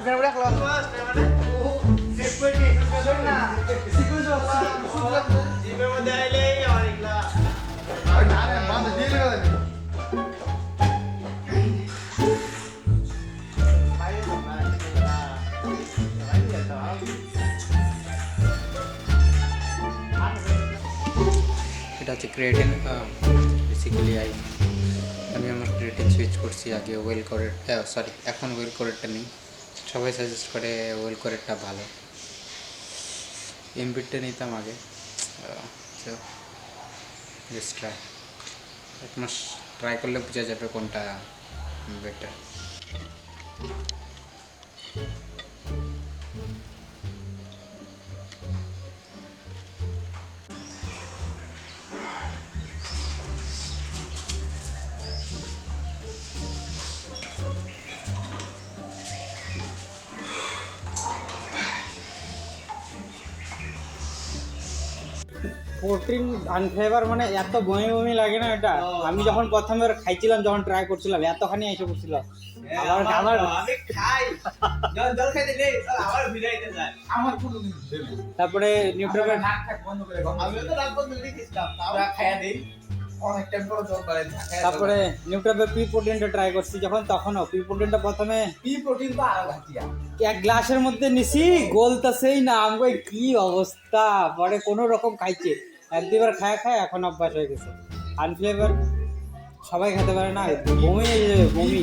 Bukan udah keluar. এটা হচ্ছে creatine basically আমি আমার ক্রিয়েটিন সুইচ করছি আগে ওয়েল করে সরি এখন ওয়েল করেরটা নেই সবাই সাজেস্ট করে ওয়েল করেরটা ভালো এমবিটটা নিতাম আগে জাস্ট ট্রাই এক মাস ট্রাই করলে বোঝা যাবে কোনটা বেটার প্রোটিন আনফ্লেভার মানে এত বমি বমি লাগে না এটা আমি যখন প্রথমে খাইছিলাম যখন ট্রাই করছিলাম এতখানি এসে পড়ছিল আমার আমি খাই জল খাইতে নেই আবার ভিড়াইতে যায় আমার পুরো তারপরে নিউট্রিশন নাক থাক বন্ধ করে আমি তো রাত বন্ধ করে খেয়েছিলাম আমরা খাইয়া দেই অনেক টাইম পর জল পারে তারপরে নিউট্রিশন পি প্রোটিনটা ট্রাই করছি যখন তখনও পি প্রোটিনটা প্রথমে পি প্রোটিন তো আরো ঘাটিয়া এক গ্লাসের মধ্যে নিছি গলতাছেই না আমি কি অবস্থা পরে কোনো রকম খাইছে এক দুবার খায় খায় এখন অভ্যাস হয়ে গেছে আনফ্লেভার সবাই খেতে পারে না বমি বমি